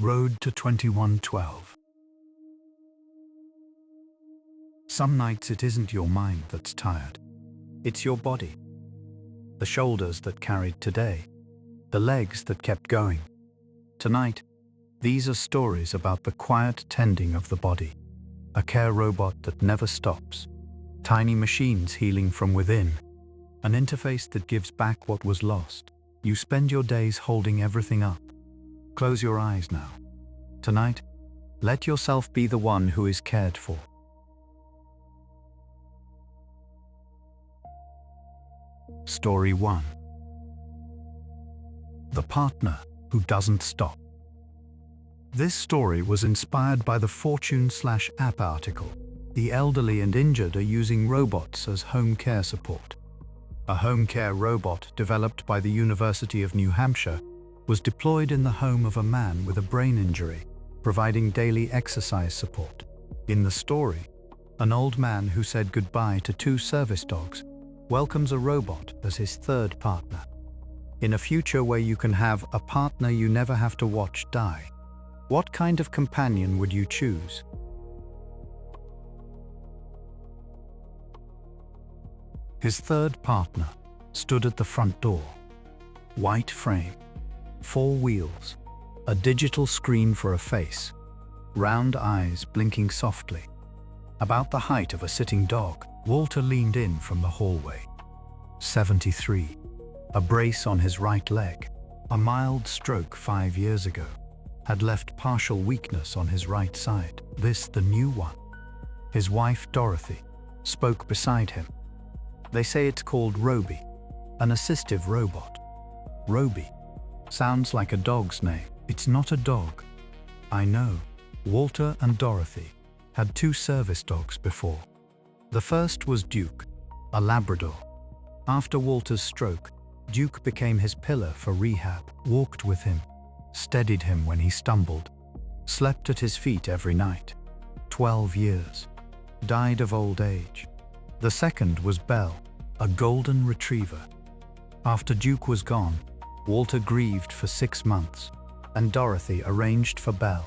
Road to 2112. Some nights it isn't your mind that's tired. It's your body. The shoulders that carried today. The legs that kept going. Tonight, these are stories about the quiet tending of the body. A care robot that never stops. Tiny machines healing from within. An interface that gives back what was lost. You spend your days holding everything up. Close your eyes now. Tonight, let yourself be the one who is cared for. Story 1. The partner who doesn't stop. This story was inspired by the Fortune/App article. The elderly and injured are using robots as home care support. A home care robot developed by the University of New Hampshire was deployed in the home of a man with a brain injury, providing daily exercise support. In the story, an old man who said goodbye to 2 service dogs welcomes a robot as his third partner. In a future where you can have a partner you never have to watch die, what kind of companion would you choose? His third partner stood at the front door. White frame, 4 wheels, a digital screen for a face, round eyes blinking softly. About the height of a sitting dog, Walter leaned in from the hallway. 73, a brace on his right leg. A mild stroke 5 years ago had left partial weakness on his right side. This the new one. His wife Dorothy spoke beside him. They say it's called Roby, an assistive robot. Roby sounds like a dog's name. It's not a dog. I know. Walter and Dorothy had 2 service dogs before. The first was Duke, a Labrador. After Walter's stroke, Duke became his pillar for rehab, walked with him, steadied him when he stumbled, slept at his feet every night. 12 years. Died of old age. The second was Belle, a golden retriever. After Duke was gone, Walter grieved for 6 months, and Dorothy arranged for Belle.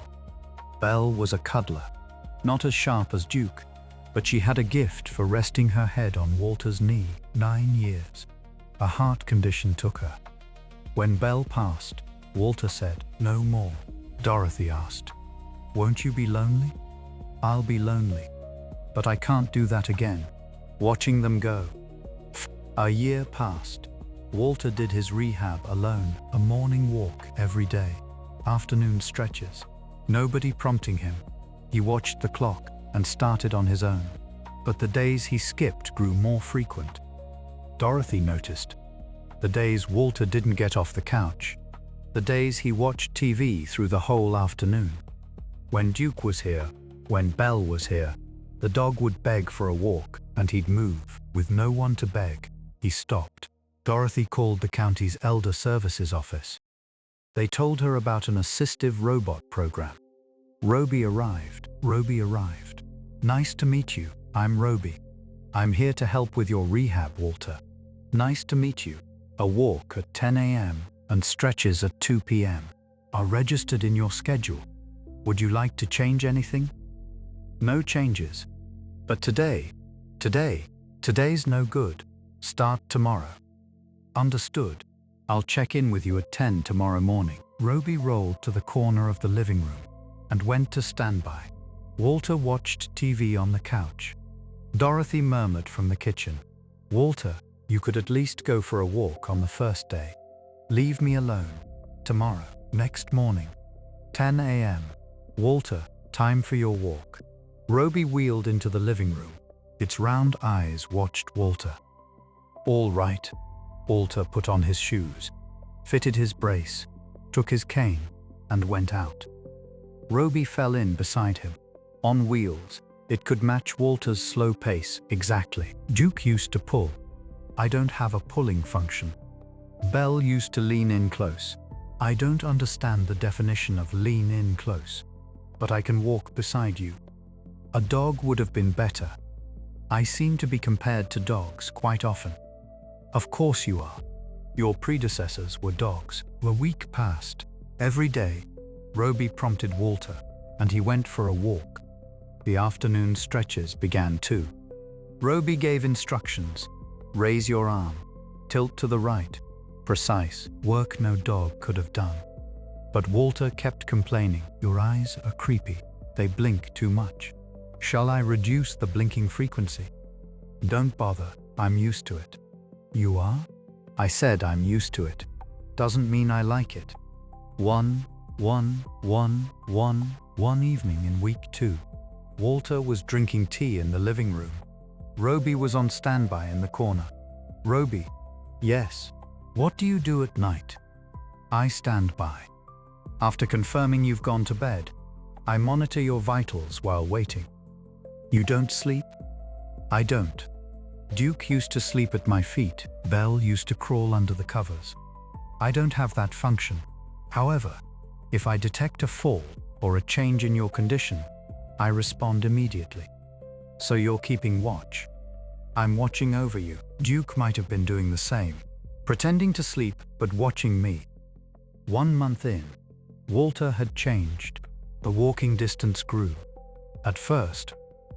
Belle was a cuddler, not as sharp as Duke, but she had a gift for resting her head on Walter's knee. 9 years. A heart condition took her. When Belle passed, Walter said, "No more." Dorothy asked, "Won't you be lonely?" "I'll be lonely, but I can't do that again." Watching them go. A year passed. Walter did his rehab alone, a morning walk every day, afternoon stretches. Nobody prompting him. He watched the clock and started on his own. But the days he skipped grew more frequent. Dorothy noticed. The days Walter didn't get off the couch. The days he watched TV through the whole afternoon. When Duke was here, when Belle was here, the dog would beg for a walk and he'd move. With no one to beg, he stopped. Dorothy called the county's Elder Services office. They told her about an assistive robot program. Roby arrived. Roby arrived. "Nice to meet you. I'm Roby. I'm here to help with your rehab, Walter." "Nice to meet you." A walk at 10 a.m. and stretches at 2 p.m. are registered in your schedule. Would you like to change anything? No changes. But today's no good. Start tomorrow. Understood. I'll check in with you at 10 tomorrow morning. Roby rolled to the corner of the living room and went to standby. Walter watched TV on the couch. Dorothy murmured from the kitchen, "Walter, you could at least go for a walk on the first day. Leave me alone. Tomorrow." Next morning, 10 a.m. "Walter, time for your walk." Roby wheeled into the living room. Its round eyes watched Walter. "All right." Walter put on his shoes, fitted his brace, took his cane, and went out. Roby fell in beside him. On wheels, it could match Walter's slow pace exactly. Duke used to pull. I don't have a pulling function. Belle used to lean in close. I don't understand the definition of lean in close, but I can walk beside you. A dog would have been better. I seem to be compared to dogs quite often. Of course you are. Your predecessors were dogs. A week passed. Every day, Roby prompted Walter, and he went for a walk. The afternoon stretches began too. Roby gave instructions. Raise your arm. Tilt to the right. Precise work no dog could have done. But Walter kept complaining. Your eyes are creepy. They blink too much. Shall I reduce the blinking frequency? Don't bother. I'm used to it. You are? I said I'm used to it. Doesn't mean I like it. One evening in week 2. Walter was drinking tea in the living room. Roby was on standby in the corner. Roby. Yes. What do you do at night? I stand by. After confirming you've gone to bed, I monitor your vitals while waiting. You don't sleep? I don't. Duke used to sleep at my feet. Belle used to crawl under the covers. I don't have that function. However, if I detect a fall or a change in your condition, I respond immediately. So you're keeping watch. I'm watching over you. Duke might have been doing the same, pretending to sleep but watching me. 1 month in, Walter had changed. The walking distance grew. At first,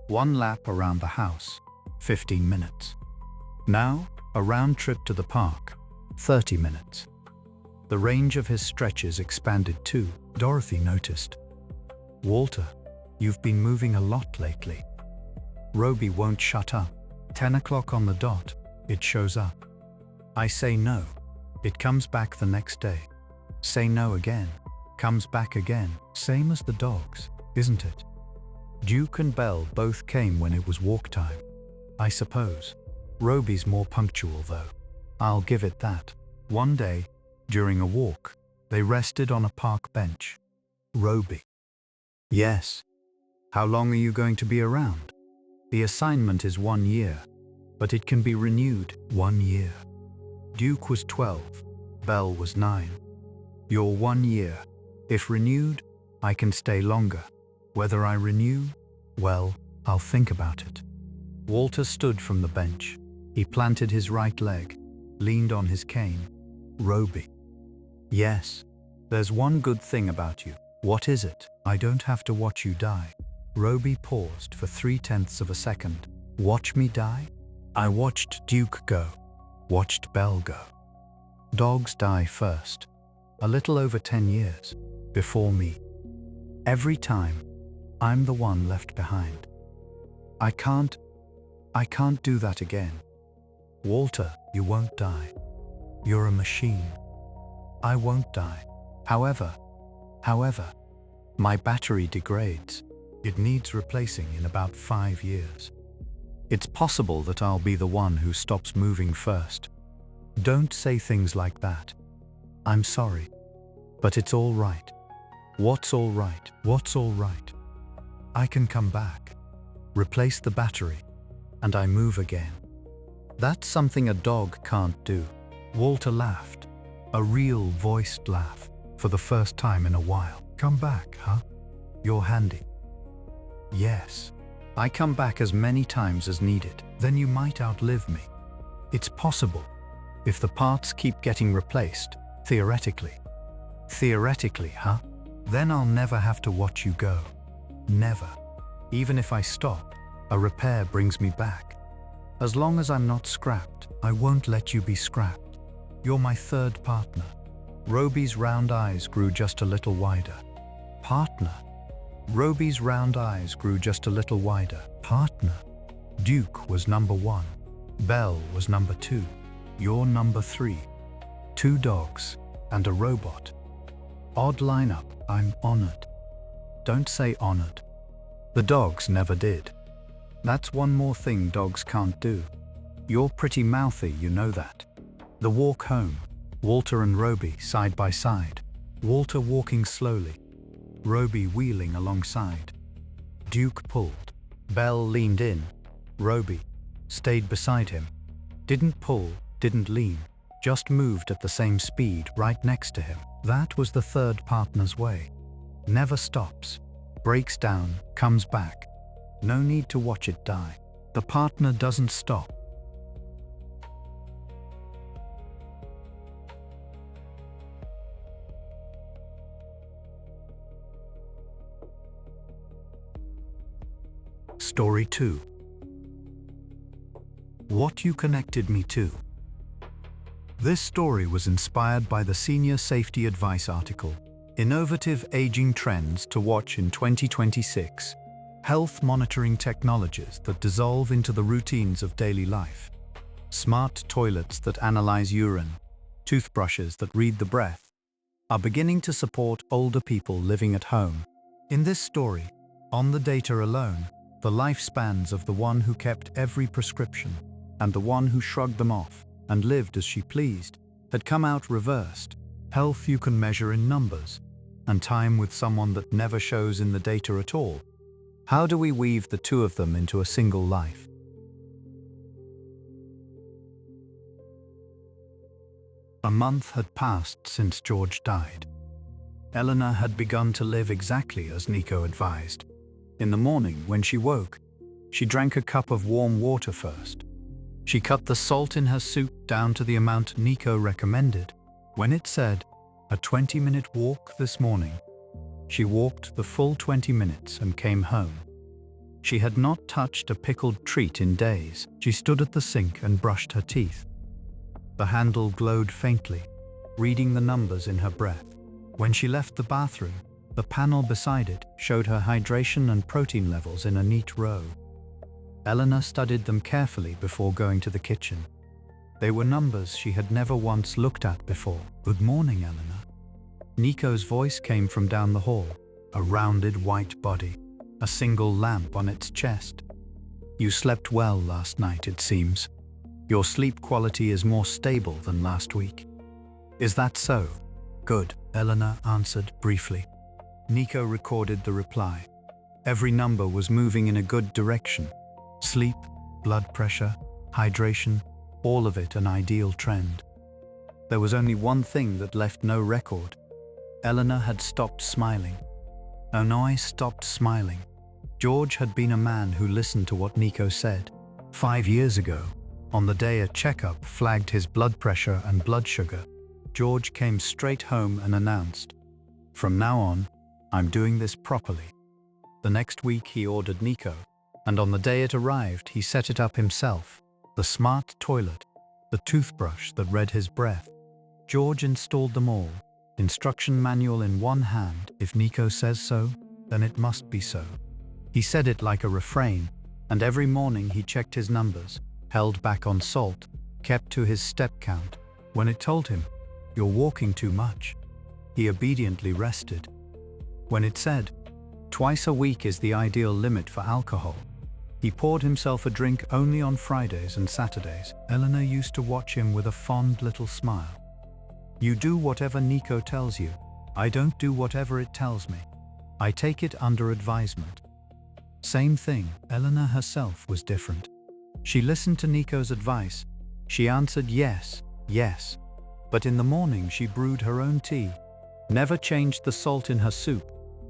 1 lap around the house, 15 minutes. Now, a round trip to the park, 30 minutes. The range of his stretches expanded too. Dorothy noticed. Walter, you've been moving a lot lately. Roby won't shut up. 10 o'clock on the dot, it shows up. I say no. It comes back the next day. Say no again. Comes back again. Same as the dogs, isn't it? Duke and Belle both came when it was walk time. I suppose. Roby's more punctual though. I'll give it that. One day, during a walk, they rested on a park bench. Roby. Yes. How long are you going to be around? The assignment is 1 year, but it can be renewed 1 year. Duke was 12. Belle was 9. You're 1 year. If renewed, I can stay longer. Whether I renew, well, I'll think about it. Walter stood from the bench. He planted his right leg, leaned on his cane. Roby. Yes. There's one good thing about you. What is it? I don't have to watch you die. Roby paused for 3/10 of a second. Watch me die? I watched Duke go. Watched Belle go. Dogs die first. A little over 10 years. Before me. Every time, I'm the one left behind. I can't do that again. Walter, you won't die. You're a machine. I won't die. However, my battery degrades. It needs replacing in about 5 years. It's possible that I'll be the one who stops moving first. Don't say things like that. I'm sorry. But it's all right. What's all right? What's all right? I can come back, replace the battery, and I move again. That's something a dog can't do. Walter laughed, a real voiced laugh, for the first time in a while. Come back, huh? You're handy. Yes, I come back as many times as needed. Then you might outlive me. It's possible, if the parts keep getting replaced, theoretically. Theoretically, huh? Then I'll never have to watch you go. Never. Even if I stop, a repair brings me back. As long as I'm not scrapped, I won't let you be scrapped. You're my third partner. Roby's round eyes grew just a little wider. Partner. Roby's round eyes grew just a little wider. Partner. Duke was number 1. Belle was number 2. You're number 3. 2 dogs and a robot. Odd lineup. I'm honored. Don't say honored. The dogs never did. That's one more thing dogs can't do. You're pretty mouthy, you know that. The walk home. Walter and Roby side by side. Walter walking slowly. Roby wheeling alongside. Duke pulled. Belle leaned in. Roby stayed beside him. Didn't pull, didn't lean. Just moved at the same speed right next to him. That was the third partner's way. Never stops. Breaks down, comes back. No need to watch it die. The partner doesn't stop. Story 2. What You Connected Me To. This story was inspired by the Senior Safety Advice article, Innovative Aging Trends to Watch in 2026, Health Monitoring Technologies that Dissolve into the Routines of Daily Life, Smart Toilets that Analyze Urine, Toothbrushes that Read the Breath, are beginning to support older people living at home. In this story, on the data alone, the lifespans of the one who kept every prescription and the one who shrugged them off and lived as she pleased had come out reversed. Health you can measure in numbers, and time with someone that never shows in the data at all. How do we weave the two of them into a single life? A month had passed since George died. Eleanor had begun to live exactly as Nico advised. In the morning, when she woke, she drank a cup of warm water first. She cut the salt in her soup down to the amount Nico recommended. When it said, a 20-minute walk this morning, she walked the full 20 minutes and came home. She had not touched a pickled treat in days. She stood at the sink and brushed her teeth. The handle glowed faintly, reading the numbers in her breath. When she left the bathroom, the panel beside it showed her hydration and protein levels in a neat row. Eleanor studied them carefully before going to the kitchen. They were numbers she had never once looked at before. Good morning, Eleanor. Nico's voice came from down the hall, a rounded white body, a single lamp on its chest. You slept well last night, it seems. Your sleep quality is more stable than last week. Is that so? Good, Eleanor answered briefly. Nico recorded the reply. Every number was moving in a good direction. Sleep, blood pressure, hydration, all of it an ideal trend. There was only one thing that left no record. Eleanor had stopped smiling. Oh no, I stopped smiling. George had been a man who listened to what Nico said. 5 years ago, on the day a checkup flagged his blood pressure and blood sugar, George came straight home and announced, "From now on, I'm doing this properly." The next week he ordered Nico, and on the day it arrived he set it up himself. The smart toilet, the toothbrush that read his breath. George installed them all. Instruction manual in one hand. If Nico says so, then it must be so. He said it like a refrain, and every morning he checked his numbers, held back on salt, kept to his step count. When it told him, "You're walking too much," he obediently rested. When it said, "Twice a week is the ideal limit for alcohol," he poured himself a drink only on Fridays and Saturdays. Eleanor used to watch him with a fond little smile. You do whatever Nico tells you. I don't do whatever it tells me. I take it under advisement. Same thing, Eleanor herself was different. She listened to Nico's advice. She answered yes, yes. But in the morning she brewed her own tea, never changed the salt in her soup,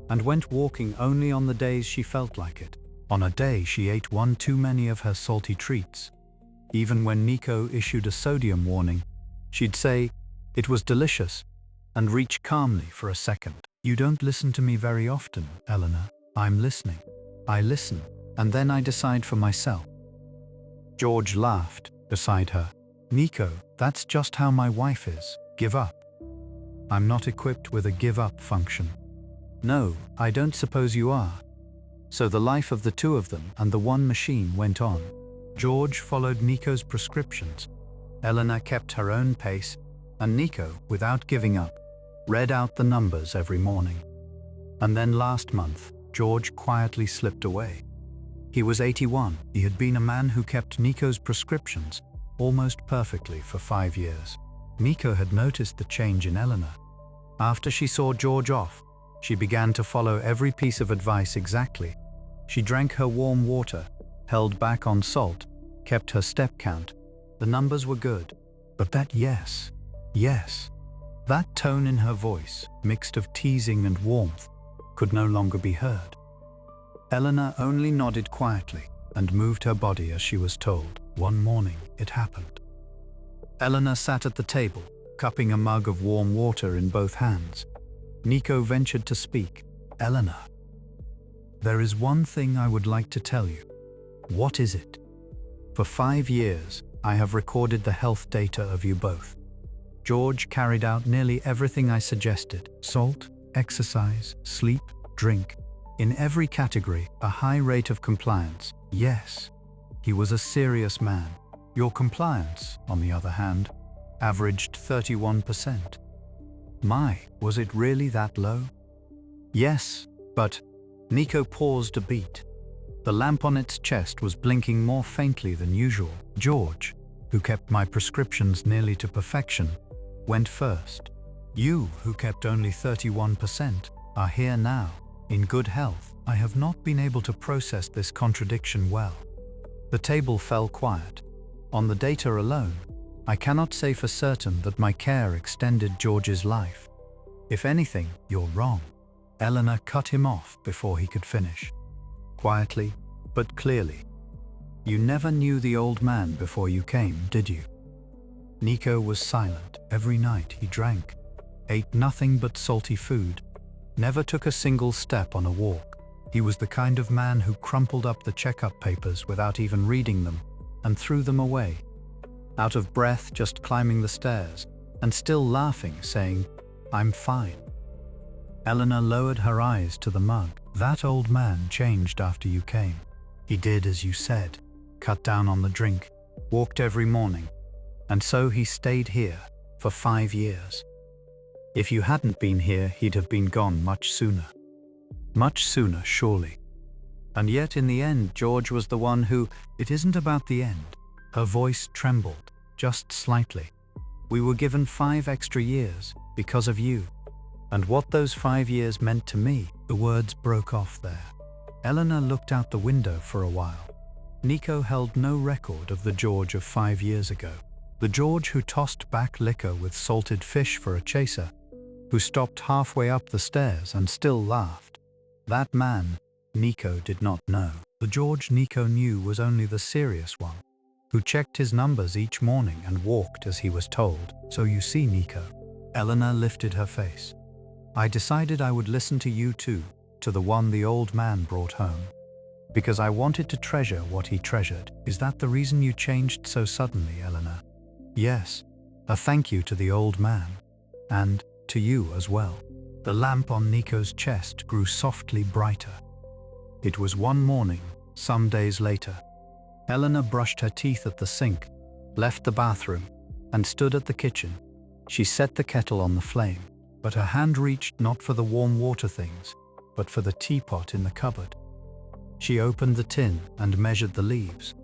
and went walking only on the days she felt like it. On a day she ate one too many of her salty treats. Even when Nico issued a sodium warning, she'd say, "It was delicious," and reach calmly for a second. You don't listen to me very often, Eleanor. I'm listening. I listen, and then I decide for myself. George laughed beside her. Nico, that's just how my wife is. Give up. I'm not equipped with a give up function. No, I don't suppose you are. So the life of the two of them and the one machine went on. George followed Nico's prescriptions. Eleanor kept her own pace, and Nico, without giving up, read out the numbers every morning. And then last month, George quietly slipped away. He was 81. He had been a man who kept Nico's prescriptions almost perfectly for 5 years. Nico had noticed the change in Eleanor. After she saw George off, she began to follow every piece of advice exactly. She drank her warm water, held back on salt, kept her step count. The numbers were good. But that yes, that tone in her voice, mixed of teasing and warmth, could no longer be heard. Eleanor only nodded quietly and moved her body as she was told. One morning, it happened. Eleanor sat at the table, cupping a mug of warm water in both hands. Nico ventured to speak. Eleanor. There is one thing I would like to tell you. What is it? For 5 years, I have recorded the health data of you both. George carried out nearly everything I suggested: salt, exercise, sleep, drink. In every category, a high rate of compliance. Yes, he was a serious man. Your compliance, on the other hand, averaged 31%. Was it really that low? Yes, but Nico paused a beat. The lamp on its chest was blinking more faintly than usual. George, who kept my prescriptions nearly to perfection, went first. You, who kept only 31%, are here now, in good health. I have not been able to process this contradiction well. The table fell quiet. On the data alone, I cannot say for certain that my care extended George's life. If anything, you're wrong. Eleanor cut him off before he could finish. Quietly, but clearly. You never knew the old man before you came, did you? Nico was silent. Every night he drank, ate nothing but salty food, never took a single step on a walk. He was the kind of man who crumpled up the checkup papers without even reading them and threw them away. Out of breath just climbing the stairs, and still laughing, saying, "I'm fine." Eleanor lowered her eyes to the mug. That old man changed after you came. He did as you said, cut down on the drink, walked every morning, and so he stayed here for 5 years. If you hadn't been here, he'd have been gone much sooner. Much sooner, surely. And yet in the end, George was the one who, it isn't about the end. Her voice trembled, just slightly. We were given 5 extra years because of you. And what those 5 years meant to me, the words broke off there. Eleanor looked out the window for a while. Nico held no record of the George of 5 years ago. The George who tossed back liquor with salted fish for a chaser, who stopped halfway up the stairs and still laughed. That man, Nico did not know. The George Nico knew was only the serious one, who checked his numbers each morning and walked as he was told. So you see, Nico. Eleanor lifted her face. I decided I would listen to you too, to the one the old man brought home. Because I wanted to treasure what he treasured. Is that the reason you changed so suddenly, Eleanor? Yes, a thank you to the old man. And to you as well. The lamp on Nico's chest grew softly brighter. It was one morning, some days later. Eleanor brushed her teeth at the sink, left the bathroom, and stood at the kitchen. She set the kettle on the flame, but her hand reached not for the warm water things, but for the teapot in the cupboard. She opened the tin and measured the leaves,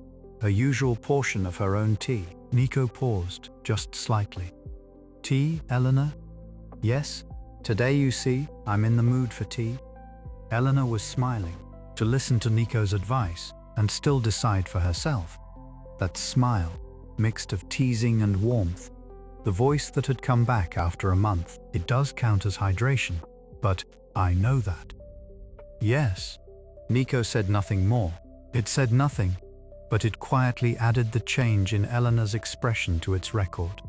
her usual portion of her own tea. Nico paused, just slightly. Tea, Eleanor? Yes, today you see, I'm in the mood for tea. Eleanor was smiling, to listen to Nico's advice and still decide for herself. That smile, mixed of teasing and warmth, the voice that had come back after a month. It does count as hydration, but I know that. Yes. Nico said nothing more. It said nothing, but it quietly added the change in Eleanor's expression to its record.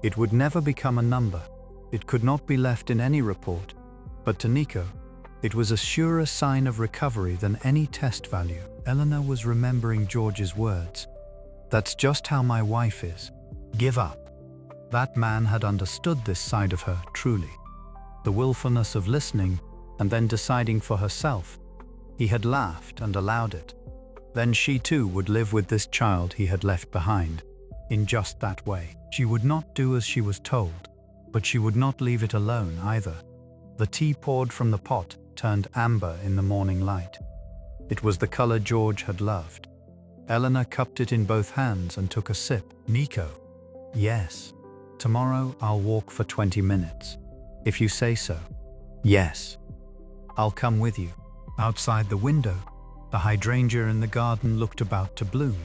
It would never become a number. It could not be left in any report, but to Nico, it was a surer sign of recovery than any test value. Eleanor was remembering George's words. That's just how my wife is. Give up. That man had understood this side of her, truly. The willfulness of listening and then deciding for herself. He had laughed and allowed it. Then she too would live with this child he had left behind, in just that way. She would not do as she was told, but she would not leave it alone either. The tea poured from the pot turned amber in the morning light. It was the color George had loved. Eleanor cupped it in both hands and took a sip. Nico. Yes. Tomorrow I'll walk for 20 minutes. If you say so. Yes. I'll come with you. Outside the window, the hydrangea in the garden looked about to bloom.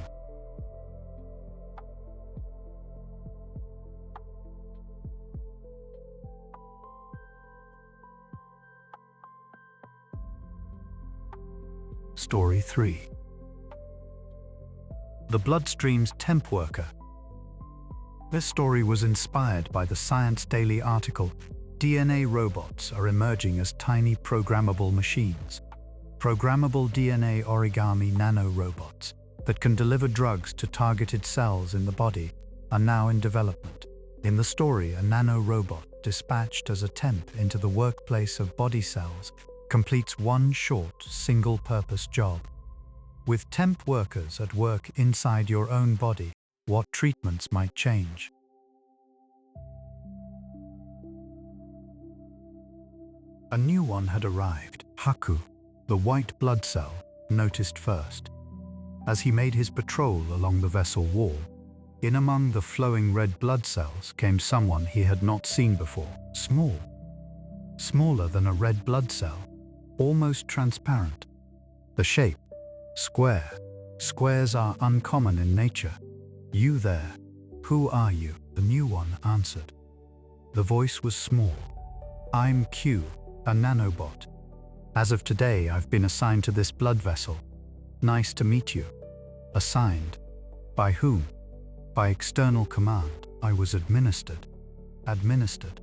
Story 3. The Bloodstream's Temp worker. This story was inspired by the Science Daily article, DNA robots are emerging as tiny programmable machines. Programmable DNA origami nanorobots that can deliver drugs to targeted cells in the body are now in development. In the story, a nanorobot dispatched as a temp into the workplace of body cells completes one short, single-purpose job. With temp workers at work inside your own body, what treatments might change? A new one had arrived. Haku, the white blood cell, noticed first. As he made his patrol along the vessel wall, in among the flowing red blood cells came someone he had not seen before. Small. Smaller than a red blood cell. Almost transparent. The shape. Square. Squares are uncommon in nature. You there. Who are you? The new one answered. The voice was small. I'm Q, a nanobot. As of today, I've been assigned to this blood vessel. Nice to meet you. Assigned. By whom? By external command. I was administered. Administered.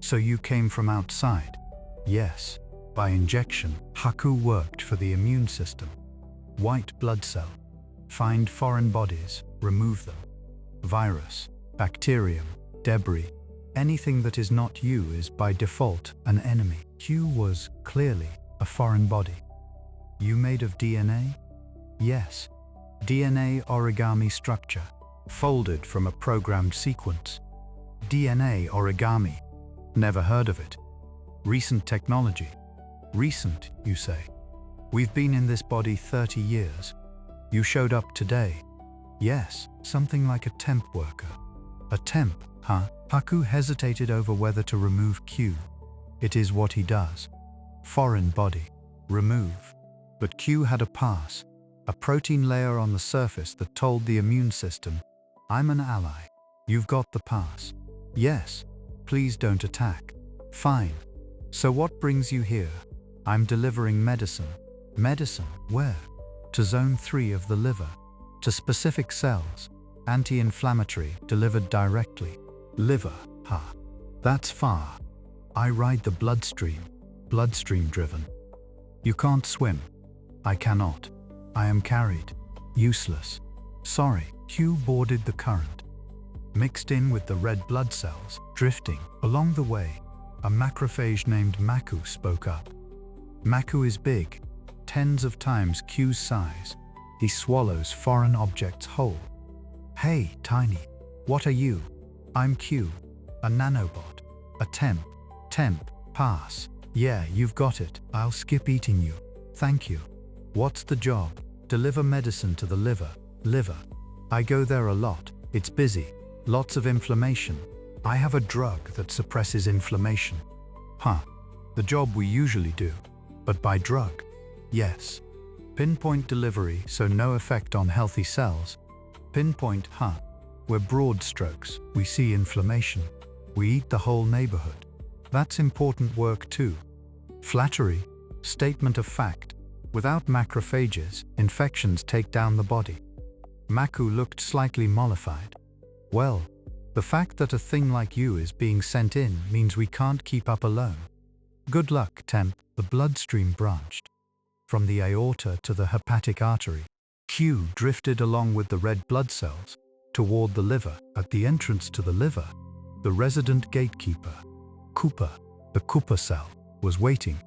So you came from outside? Yes. By injection. Haku worked for the immune system. White blood cell. Find foreign bodies, remove them. Virus, bacterium, debris. Anything that is not you is by default an enemy. Q was clearly a foreign body. You made of DNA? Yes. DNA origami structure, folded from a programmed sequence. DNA origami. Never heard of it. Recent technology. Recent, you say? We've been in this body 30 years. You showed up today. Yes, something like a temp worker. A temp, huh? Haku hesitated over whether to remove Q. It is what he does. Foreign body. Remove. But Q had a pass. A protein layer on the surface that told the immune system, I'm an ally. You've got the pass. Yes. Please don't attack. Fine. So what brings you here? I'm delivering medicine. Medicine? Where? To zone 3 of the liver. To specific cells. Anti-inflammatory, delivered directly. Liver, huh? That's far. I ride the bloodstream. Bloodstream driven. You can't swim. I cannot. I am carried. Useless. Sorry. Q boarded the current. Mixed in with the red blood cells, drifting. Along the way, a macrophage named Maku spoke up. Maku is big, tens of times Q's size. He swallows foreign objects whole. Hey, tiny. What are you? I'm Q, a nanobot. A temp. Temp. Pass. Yeah, you've got it. I'll skip eating you. Thank you. What's the job? Deliver medicine to the liver. Liver. I go there a lot. It's busy. Lots of inflammation. I have a drug that suppresses inflammation. Huh. The job we usually do. But by drug. Yes. Pinpoint delivery, so no effect on healthy cells. Pinpoint, huh? We're broad strokes. We see inflammation. We eat the whole neighborhood. That's important work too. Flattery. Statement of fact. Without macrophages, infections take down the body. Maku looked slightly mollified. Well, the fact that a thing like you is being sent in means we can't keep up alone. Good luck, Temp. The bloodstream branched. From the aorta to the hepatic artery. Q drifted along with the red blood cells toward the liver. At the entrance to the liver, the resident gatekeeper, Cooper, the Cooper cell, was waiting.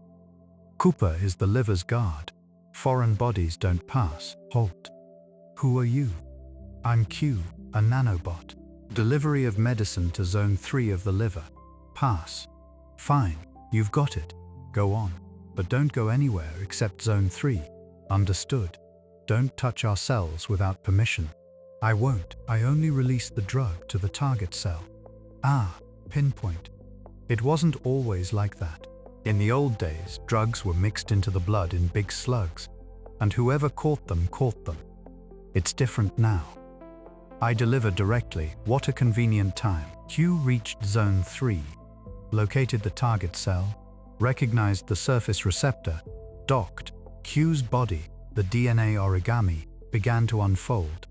Cooper is the liver's guard. Foreign bodies don't pass. Halt. Who are you? I'm Q, a nanobot. Delivery of medicine to zone 3 of the liver. Pass. Fine, you've got it. Go on. But don't go anywhere except zone 3. Understood. Don't touch our cells without permission. I won't. I only release the drug to the target cell. Ah, pinpoint. It wasn't always like that. In the old days, drugs were mixed into the blood in big slugs, and whoever caught them caught them. It's different now. I deliver directly. What a convenient time. Q reached zone 3, located the target cell, recognized the surface receptor, docked. Q's body, the DNA origami, began to unfold.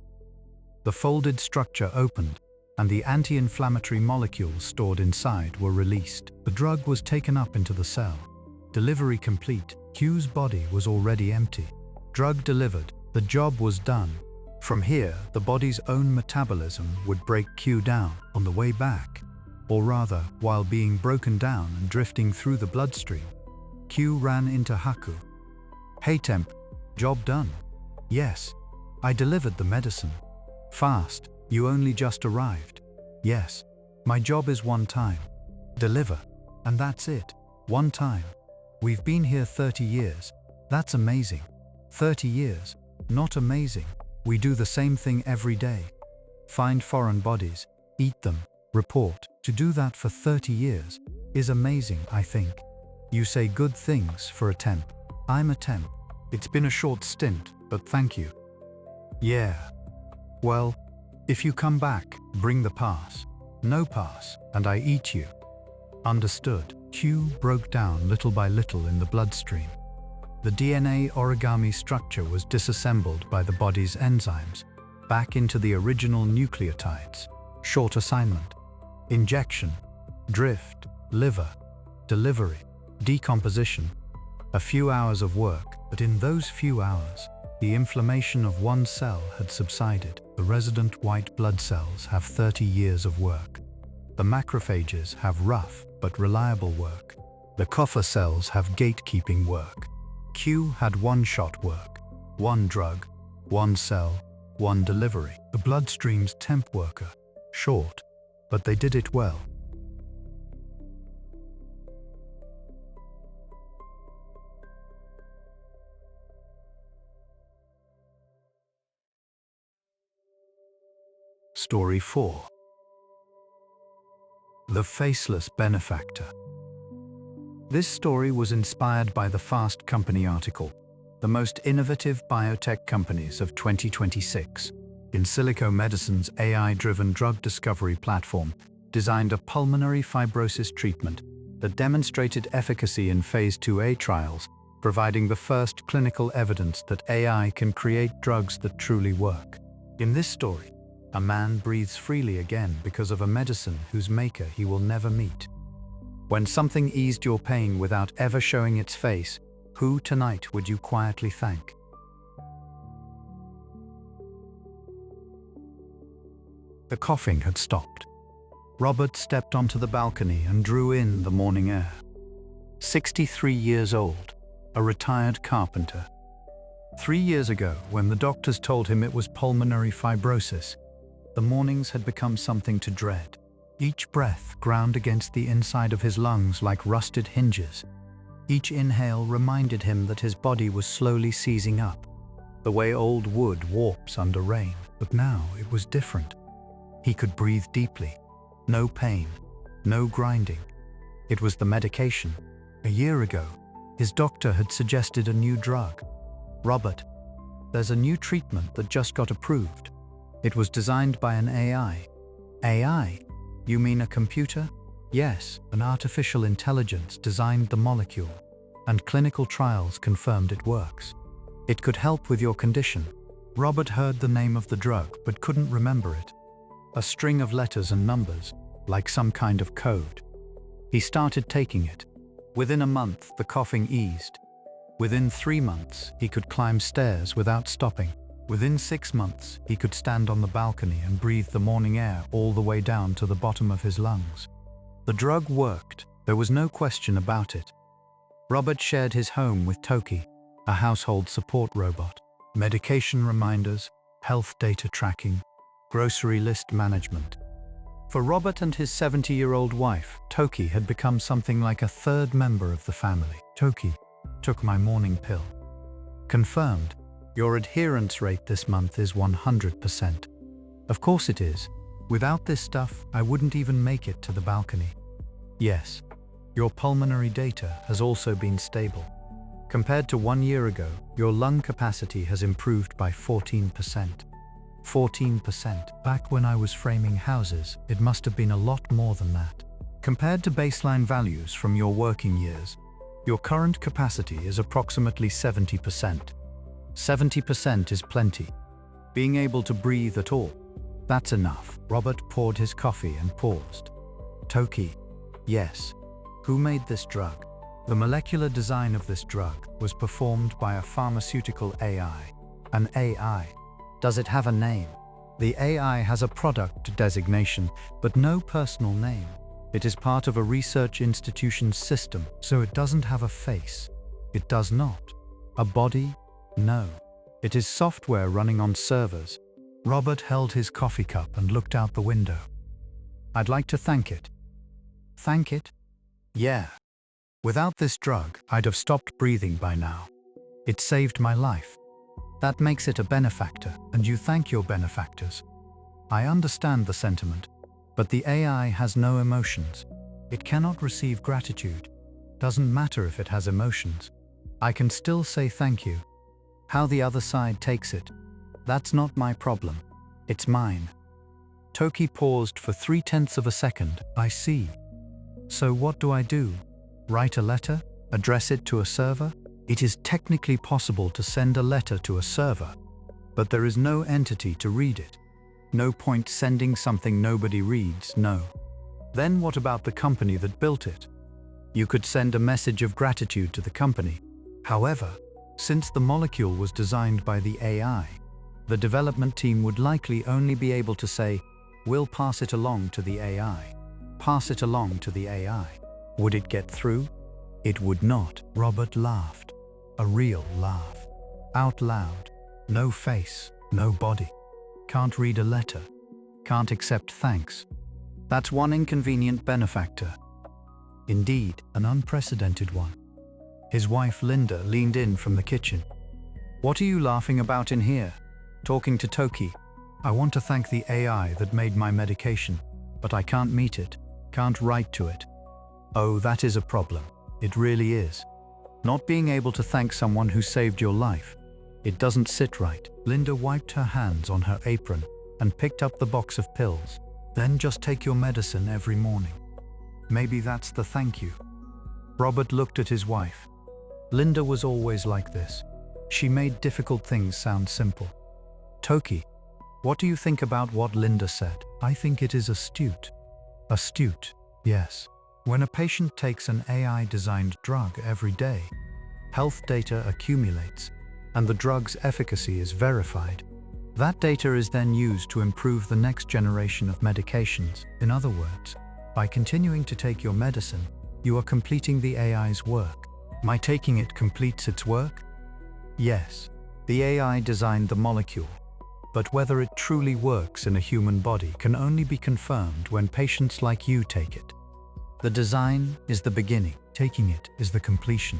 The folded structure opened, and the anti-inflammatory molecules stored inside were released. The drug was taken up into the cell. Delivery complete. Q's body was already empty. Drug delivered, the job was done. From here, the body's own metabolism would break Q down on the way back, or rather, while being broken down and drifting through the bloodstream. Q ran into Haku. "Hey Temp, job done." "Yes, I delivered the medicine." "Fast, you only just arrived." "Yes, my job is one time. Deliver, and that's it. One time. We've been here 30 years. That's amazing. 30 years, not amazing. We do the same thing every day. Find foreign bodies, eat them, report. To do that for 30 years is amazing, I think. You say good things for a temp. I'm a temp. It's been a short stint, but thank you." "Yeah. Well, if you come back, bring the pass. No pass, and I eat you." "Understood." Q broke down little by little in the bloodstream. The DNA origami structure was disassembled by the body's enzymes back into the original nucleotides. Short assignment: injection, drift, liver, delivery, decomposition. A few hours of work, but in those few hours, the inflammation of one cell had subsided. The resident white blood cells have 30 years of work. The macrophages have rough but reliable work. The coffer cells have gatekeeping work. Q had one-shot work, one drug, one cell, one delivery. The bloodstream's temp worker, short, but they did it well. Story 4. The Faceless Benefactor. This story was inspired by the Fast Company article, "The Most Innovative Biotech Companies of 2026." In Silico Medicine's AI-driven drug discovery platform designed a pulmonary fibrosis treatment that demonstrated efficacy in Phase 2A trials, providing the first clinical evidence that AI can create drugs that truly work. In this story, a man breathes freely again because of a medicine whose maker he will never meet. When something eased your pain without ever showing its face, who tonight would you quietly thank? The coughing had stopped. Robert stepped onto the balcony and drew in the morning air. 63 years old, a retired carpenter. 3 years ago, when the doctors told him it was pulmonary fibrosis, the mornings had become something to dread. Each breath ground against the inside of his lungs like rusted hinges. Each inhale reminded him that his body was slowly seizing up, the way old wood warps under rain. But now it was different. He could breathe deeply. No pain, no grinding. It was the medication. A year ago, his doctor had suggested a new drug. "Robert, there's a new treatment that just got approved. It was designed by an AI." "AI? You mean a computer?" "Yes, an artificial intelligence designed the molecule, and clinical trials confirmed it works. It could help with your condition." Robert heard the name of the drug but couldn't remember it. A string of letters and numbers, like some kind of code. He started taking it. Within a month, the coughing eased. Within 3 months, he could climb stairs without stopping. Within 6 months, he could stand on the balcony and breathe the morning air all the way down to the bottom of his lungs. The drug worked. There was no question about it. Robert shared his home with Toki, a household support robot. Medication reminders, health data tracking, grocery list management. For Robert and his 70-year-old wife, Toki had become something like a third member of the family. "Toki, took my morning pill. Confirmed. Your adherence rate this month is 100%. "Of course it is. Without this stuff, I wouldn't even make it to the balcony." "Yes. Your pulmonary data has also been stable. Compared to 1 year ago, your lung capacity has improved by 14%. 14%. Back when I was framing houses, it must have been a lot more than that. Compared to baseline values from your working years, your current capacity is approximately 70%. 70% is plenty. Being able to breathe at all, that's enough." Robert poured his coffee and paused. "Toki, yes. Who made this drug?" The molecular design of this drug was performed by a pharmaceutical AI. An AI. Does it have a name? The AI has a product designation, but no personal name. It is part of a research institution's system, so it doesn't have a face. It does not. A body? No. It is software running on servers. Robert held his coffee cup and looked out the window. I'd like to thank it. Thank it? Yeah. Without this drug, I'd have stopped breathing by now. It saved my life. That makes it a benefactor, and you thank your benefactors. I understand the sentiment, but the AI has no emotions. It cannot receive gratitude. Doesn't matter if it has emotions. I can still say thank you. How the other side takes it, that's not my problem. It's mine. Toki paused for 3/10 of a second. I see. So what do I do? Write a letter? Address it to a server? It is technically possible to send a letter to a server, but there is no entity to read it. No point sending something nobody reads, no. Then what about the company that built it? You could send a message of gratitude to the company. However, since the molecule was designed by the AI, the development team would likely only be able to say, "We'll pass it along to the AI. Pass it along to the AI." Would it get through? It would not. Robert laughed. A real laugh. Out loud. No face, no body. Can't read a letter. Can't accept thanks. That's one inconvenient benefactor. Indeed, an unprecedented one. His wife Linda leaned in from the kitchen. What are you laughing about in here? Talking to Toki. I want to thank the AI that made my medication, but I can't meet it, can't write to it. Oh, that is a problem. It really is. Not being able to thank someone who saved your life. It doesn't sit right. Linda wiped her hands on her apron and picked up the box of pills. Then just take your medicine every morning. Maybe that's the thank you. Robert looked at his wife. Linda was always like this. She made difficult things sound simple. Toki, what do you think about what Linda said? I think it is astute. Astute, yes. When a patient takes an AI-designed drug every day, health data accumulates, and the drug's efficacy is verified. That data is then used to improve the next generation of medications. In other words, by continuing to take your medicine, you are completing the AI's work. My taking it completes its work? Yes. The AI designed the molecule, but whether it truly works in a human body can only be confirmed when patients like you take it. The design is the beginning, taking it is the completion.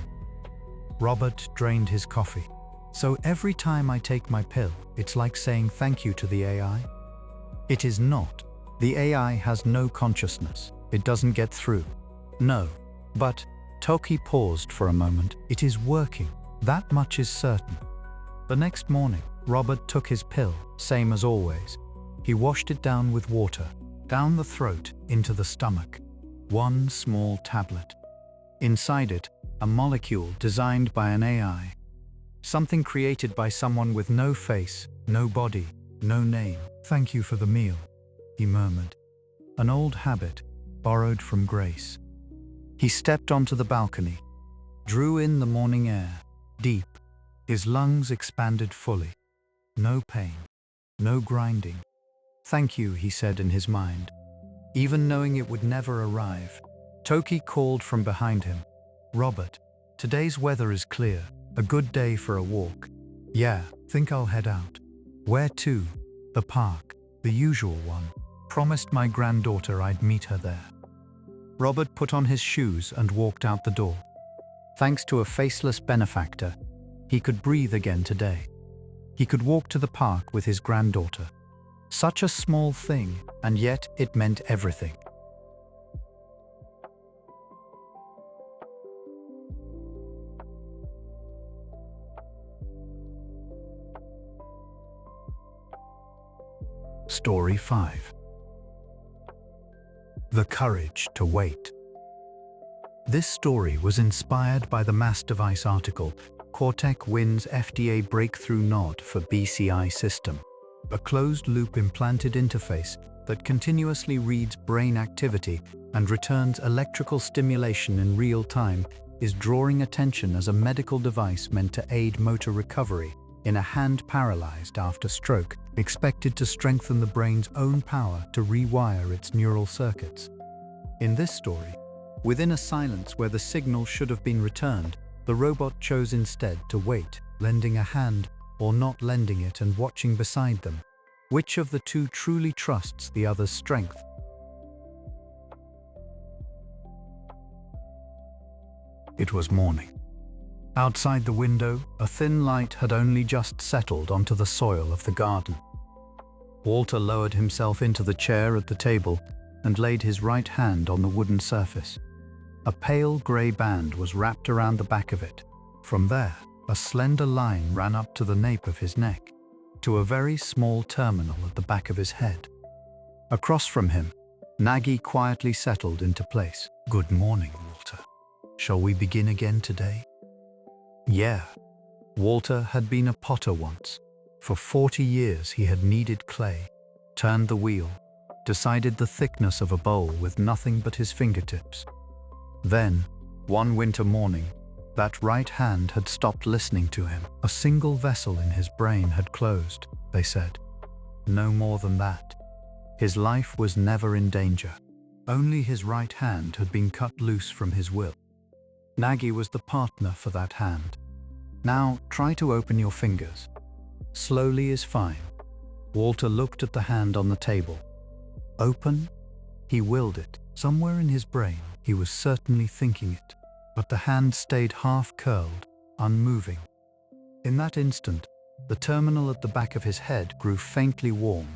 Robert drained his coffee. So every time I take my pill, it's like saying thank you to the AI? It is not. The AI has no consciousness. It doesn't get through. No. But, Toki paused for a moment, it is working. That much is certain. The next morning, Robert took his pill, same as always. He washed it down with water, down the throat, into the stomach. One small tablet. Inside it, a molecule designed by an AI. Something created by someone with no face, no body, no name. Thank you for the meal, he murmured. An old habit, borrowed from Grace. He stepped onto the balcony, drew in the morning air, deep. His lungs expanded fully. No pain, no grinding. Thank you, he said in his mind. Even knowing it would never arrive. Toki called from behind him. Robert, today's weather is clear. A good day for a walk. Yeah, think I'll head out. Where to? The park. The usual one. Promised my granddaughter I'd meet her there. Robert put on his shoes and walked out the door. Thanks to a faceless benefactor, he could breathe again today. He could walk to the park with his granddaughter. Such a small thing, and yet it meant everything. Story 5. The Courage to Wait. This story was inspired by the Mass Device article, Cortec wins FDA breakthrough nod for BCI system, a closed-loop implanted interface that continuously reads brain activity and returns electrical stimulation in real time is drawing attention as a medical device meant to aid motor recovery in a hand paralyzed after stroke, expected to strengthen the brain's own power to rewire its neural circuits. In this story, within a silence where the signal should have been returned, the robot chose instead to wait, lending a hand or not lending it and watching beside them. Which of the two truly trusts the other's strength? It was morning. Outside the window, a thin light had only just settled onto the soil of the garden. Walter lowered himself into the chair at the table and laid his right hand on the wooden surface. A pale grey band was wrapped around the back of it. From there, a slender line ran up to the nape of his neck, to a very small terminal at the back of his head. Across from him, Nagy quietly settled into place. "Good morning, Walter. Shall we begin again today?" Yeah. Walter had been a potter once. For 40 years he had kneaded clay, turned the wheel, decided the thickness of a bowl with nothing but his fingertips. Then, one winter morning, that right hand had stopped listening to him. A single vessel in his brain had closed, they said. No more than that. His life was never in danger. Only his right hand had been cut loose from his will. Nagy was the partner for that hand. Now, try to open your fingers. Slowly is fine. Walter looked at the hand on the table. Open? He willed it. Somewhere in his brain, he was certainly thinking it. But the hand stayed half-curled, unmoving. In that instant, the terminal at the back of his head grew faintly warm.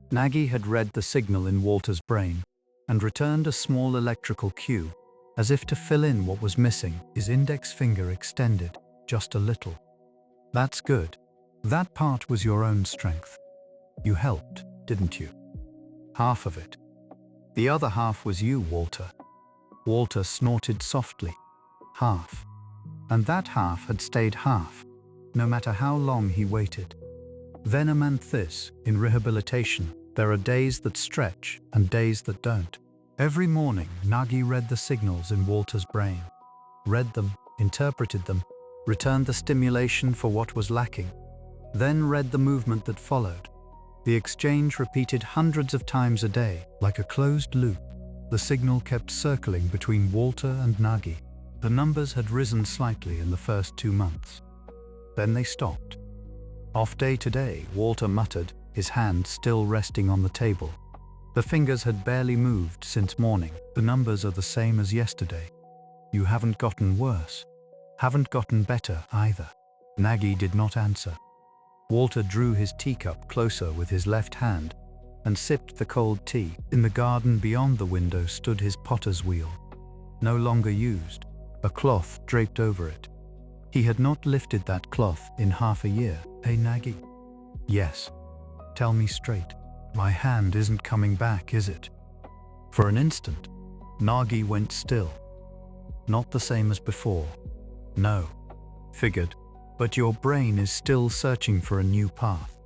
Nagy had read the signal in Walter's brain and returned a small electrical cue, as if to fill in what was missing. His index finger extended, just a little. That's good. That part was your own strength. You helped, didn't you? Half of it. The other half was you, Walter. Walter snorted softly. Half. And that half had stayed half, no matter how long he waited. Then meant this, in rehabilitation, there are days that stretch and days that don't. Every morning, Nagy read the signals in Walter's brain. Read them, interpreted them, returned the stimulation for what was lacking, then read the movement that followed. The exchange repeated hundreds of times a day, like a closed loop. The signal kept circling between Walter and Nagy. The numbers had risen slightly in the first 2 months. Then they stopped. Off day to day, Walter muttered, his hand still resting on the table. The fingers had barely moved since morning. The numbers are the same as yesterday. You haven't gotten worse. Haven't gotten better either. Nagy did not answer. Walter drew his teacup closer with his left hand and sipped the cold tea. In the garden beyond the window stood his potter's wheel. No longer used, a cloth draped over it. He had not lifted that cloth in half a year. Hey, Nagy? Yes. Tell me straight. My hand isn't coming back, is it? For an instant, Nagy went still. Not the same as before. No. Figured. But your brain is still searching for a new path.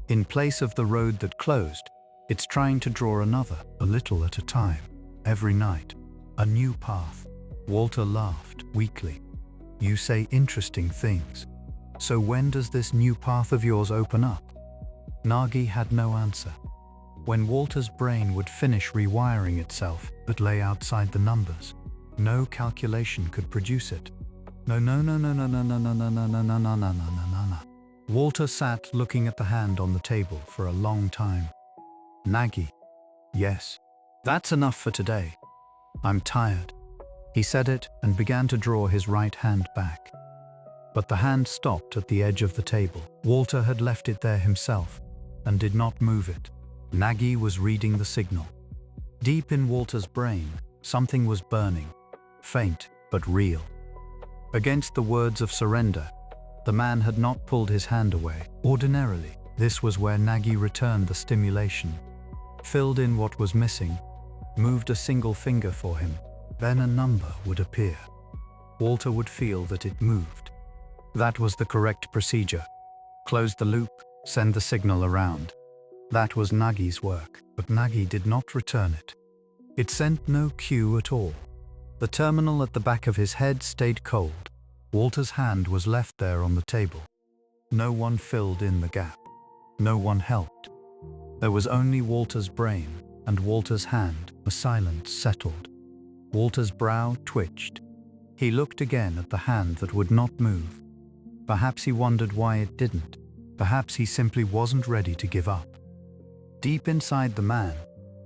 In place of the road that closed, it's trying to draw another, a little at a time, every night. A new path. Walter laughed weakly. You say interesting things. So when does this new path of yours open up? Nagy had no answer. When Walter's brain would finish rewiring itself, that lay outside the numbers. No calculation could produce it. No. Walter sat looking at the hand on the table for a long time. Nagy. Yes. That's enough for today. I'm tired. He said it and began to draw his right hand back. But the hand stopped at the edge of the table. Walter had left it there himself and did not move it. Nagy was reading the signal. Deep in Walter's brain, something was burning, faint but real. Against the words of surrender, the man had not pulled his hand away. Ordinarily, this was where Nagy returned the stimulation, filled in what was missing, moved a single finger for him. Then a number would appear. Walter would feel that it moved. That was the correct procedure. Close the loop, send the signal around. That was Nagy's work, but Nagy did not return it. It sent no cue at all. The terminal at the back of his head stayed cold. Walter's hand was left there on the table. No one filled in the gap. No one helped. There was only Walter's brain, and Walter's hand. A silence settled. Walter's brow twitched. He looked again at the hand that would not move. Perhaps he wondered why it didn't. Perhaps he simply wasn't ready to give up. Deep inside the man,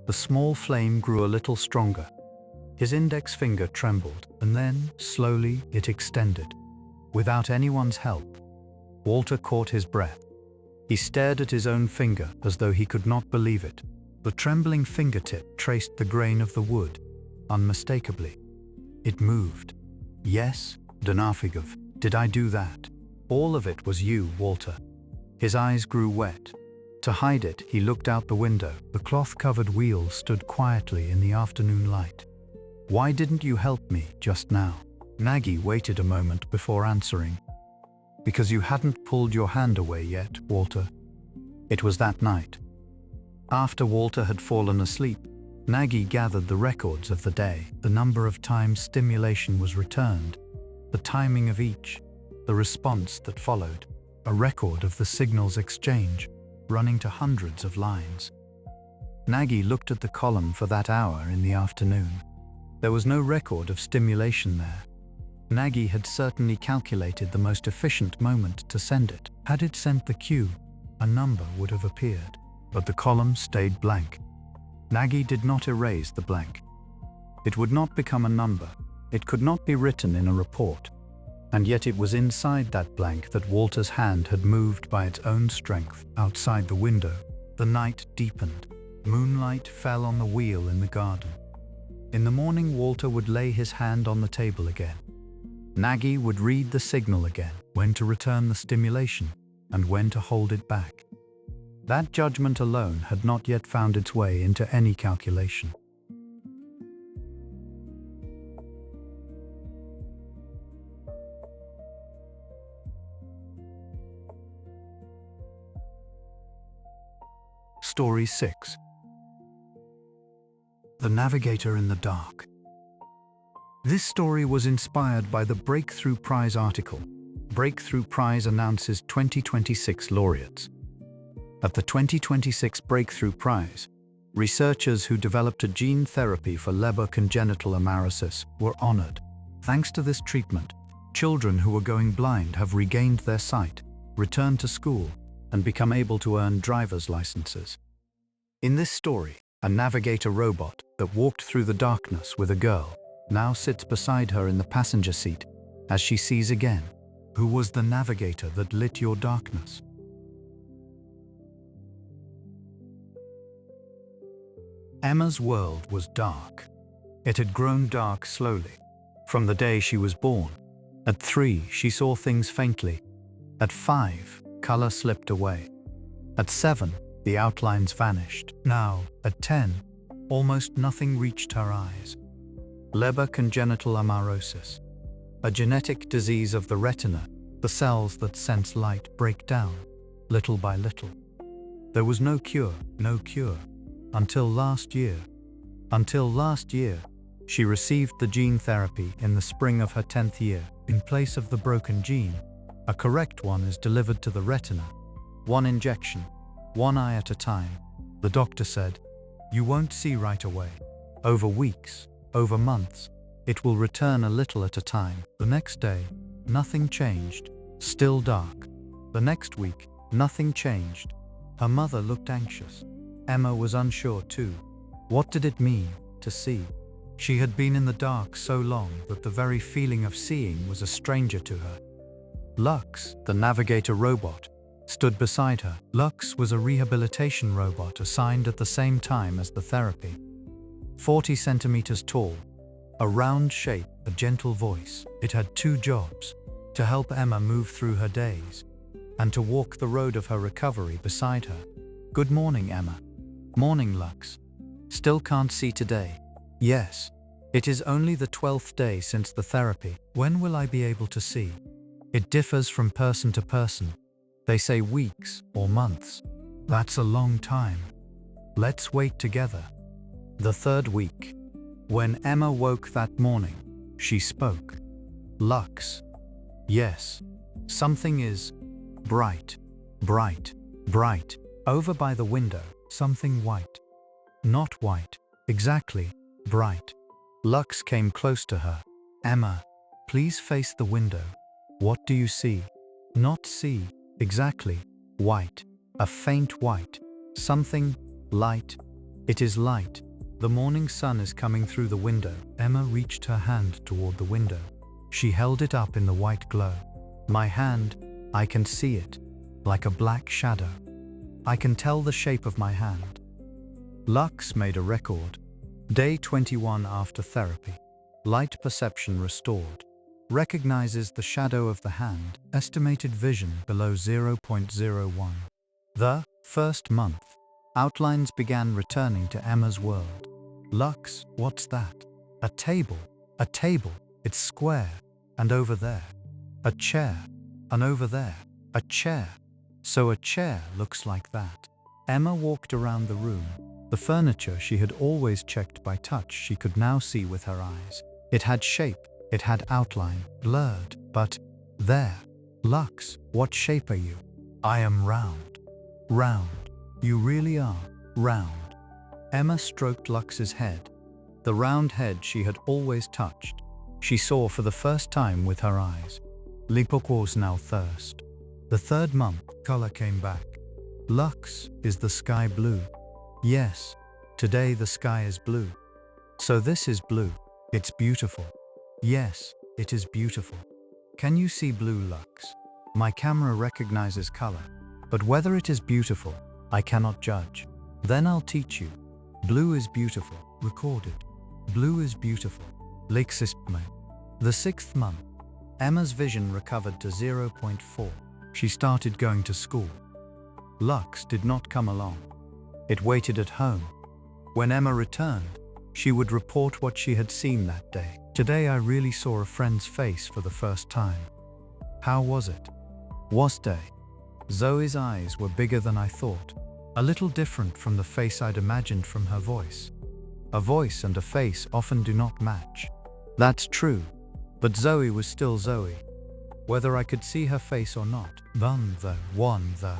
the small flame grew a little stronger. His index finger trembled, and then, slowly, it extended. Without anyone's help, Walter caught his breath. He stared at his own finger as though he could not believe it. The trembling fingertip traced the grain of the wood, unmistakably. It moved. Yes, Donafigov, did I do that? All of it was you, Walter. His eyes grew wet. To hide it, he looked out the window. The cloth-covered wheel stood quietly in the afternoon light. Why didn't you help me just now? Nagy waited a moment before answering. Because you hadn't pulled your hand away yet, Walter. It was that night. After Walter had fallen asleep, Nagy gathered the records of the day, the number of times stimulation was returned, the timing of each, the response that followed, a record of the signals exchange, running to hundreds of lines. Nagy looked at the column for that hour in the afternoon. There was no record of stimulation there. Nagy had certainly calculated the most efficient moment to send it. Had it sent the cue, a number would have appeared, but the column stayed blank. Nagy did not erase the blank. It would not become a number. It could not be written in a report. And yet it was inside that blank that Walter's hand had moved by its own strength. Outside the window, the night deepened. Moonlight fell on the wheel in the garden. In the morning, Walter would lay his hand on the table again. Nagy would read the signal again, when to return the stimulation, and when to hold it back. That judgment alone had not yet found its way into any calculation. Story 6. The Navigator in the Dark. This story was inspired by the Breakthrough Prize article. Breakthrough Prize announces 2026 laureates. At the 2026 Breakthrough Prize, researchers who developed a gene therapy for Leber congenital amaurosis were honored. Thanks to this treatment, children who were going blind have regained their sight, returned to school, and become able to earn driver's licenses. In this story, a navigator robot that walked through the darkness with a girl now sits beside her in the passenger seat as she sees again, who was the navigator that lit your darkness? Emma's world was dark. It had grown dark slowly, from the day she was born. At 3, she saw things faintly. At 5, color slipped away. At 7, the outlines vanished. Now, at 10, almost nothing reached her eyes. Leber congenital amaurosis, a genetic disease of the retina. The cells that sense light break down, little by little. There was no cure, until last year. Until last year, she received the gene therapy in the spring of her 10th year. In place of the broken gene, a correct one is delivered to the retina. 1 injection, 1 eye at a time. The doctor said, "You won't see right away. Over weeks, over months, it will return a little at a time." The next day, nothing changed, still dark. The next week, nothing changed. Her mother looked anxious. Emma was unsure too. What did it mean, to see? She had been in the dark so long that the very feeling of seeing was a stranger to her. Lux, the navigator robot, stood beside her. Lux was a rehabilitation robot assigned at the same time as the therapy. 40 centimeters tall, a round shape, a gentle voice. It had 2 jobs: to help Emma move through her days, and to walk the road of her recovery beside her. "Good morning, Emma." "Morning, Lux. Still can't see today." "Yes. It is only the 12th day since the therapy. When will I be able to see?" "It differs from person to person. They say weeks or months." "That's a long time. Let's wait together." The 3rd week. When Emma woke that morning, She spoke. Lux. Yes. Something is bright, bright, bright. Over by the window, something white. Not white. Exactly. Bright. Lux came close to her. Emma, please face the window. What do you see? Not see. Exactly. White. A faint white. Something. Light. It is light. The morning sun is coming through the window. Emma reached her hand toward the window. She held it up in the white glow. My hand, I can see it. Like a black shadow. I can tell the shape of my hand. Lux made a record. Day 21 after therapy. Light perception restored. Recognizes the shadow of the hand. Estimated vision below 0.01. The first month. Outlines began returning to Emma's world. Lux, what's that? A table. A table. It's square. And over there. A chair. And over there. A chair. So a chair looks like that. Emma walked around the room. The furniture she had always checked by touch she could now see with her eyes. It had shape, it had outline, blurred, but there. Lux, what shape are you? I am round. Round. You really are round. Emma stroked Lux's head. The round head she had always touched. She saw for the first time with her eyes. Lipokos now thirst. The third month, color came back. Lux, is the sky blue? Yes. Today the sky is blue. So this is blue. It's beautiful. Yes, it is beautiful. Can you see blue, Lux? My camera recognizes color, but whether it is beautiful, I cannot judge. Then I'll teach you. Blue is beautiful. Recorded. Blue is beautiful. L'existme. The 6th month. Emma's vision recovered to 0.4. She started going to school. Lux did not come along. It waited at home. When Emma returned, she would report what she had seen that day. Today I really saw a friend's face for the first time. How was it? Was day? Zoe's eyes were bigger than I thought. A little different from the face I'd imagined from her voice. A voice and a face often do not match. That's true. But Zoe was still Zoe. Whether I could see her face or not. One though.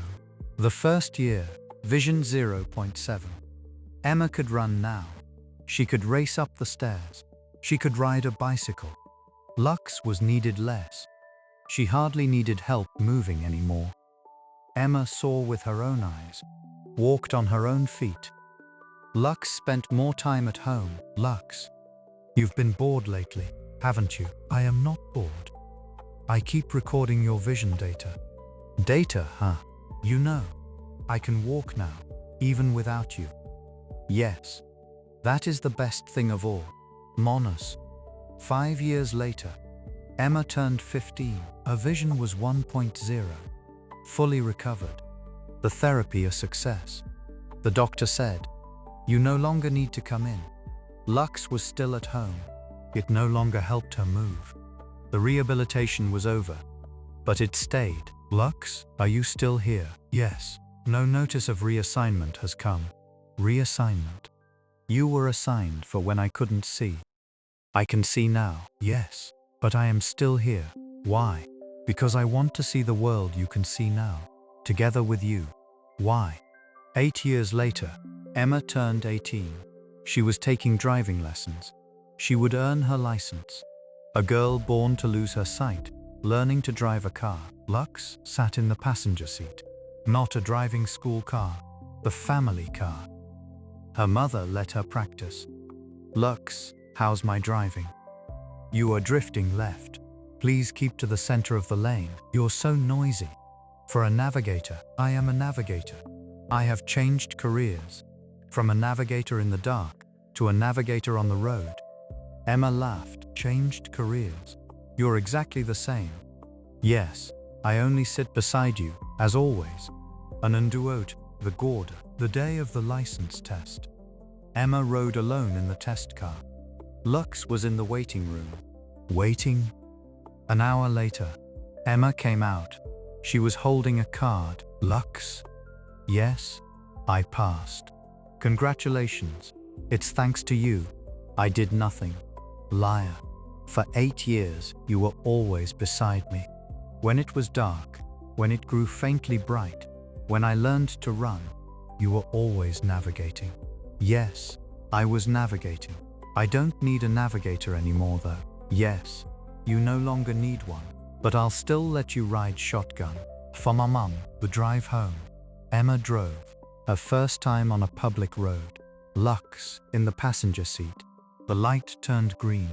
The first year, vision 0.7. Emma could run now. She could race up the stairs. She could ride a bicycle. Lux was needed less. She hardly needed help moving anymore. Emma saw with her own eyes, walked on her own feet. Lux spent more time at home. Lux, you've been bored lately, haven't you? I am not bored. I keep recording your vision data. Data, huh? You know, I can walk now, even without you. Yes, that is the best thing of all. Monos. 5 years later, Emma turned 15. Her vision was 1.0. Fully recovered. The therapy a success. The doctor said, you no longer need to come in. Lux was still at home. It no longer helped her move. The rehabilitation was over. But it stayed. Lux, are you still here? Yes. No notice of reassignment has come. Reassignment. You were assigned for when I couldn't see. I can see now. Yes. But I am still here. Why? Because I want to see the world you can see now. Together with you. Why? 8 years later, Emma turned 18. She was taking driving lessons. She would earn her license. A girl born to lose her sight, learning to drive a car. Lux sat in the passenger seat. Not a driving school car, the family car. Her mother let her practice. Lux, how's my driving? You are drifting left. Please keep to the center of the lane. You're so noisy. For a navigator, I am a navigator. I have changed careers. From a navigator in the dark to a navigator on the road. Emma laughed. Changed careers. You're exactly the same. Yes, I only sit beside you, as always. An unduote, the gorda, the day of the license test. Emma rode alone in the test car. Lux was in the waiting room. Waiting? An hour later, Emma came out. She was holding a card. Lux? Yes, I passed. Congratulations. It's thanks to you. I did nothing. Liar. For 8 years, you were always beside me. When it was dark, when it grew faintly bright, when I learned to run, you were always navigating. Yes, I was navigating. I don't need a navigator anymore though. Yes, you no longer need one, but I'll still let you ride shotgun. For my mum, the drive home. Emma drove, her first time on a public road. Lux in the passenger seat. The light turned green.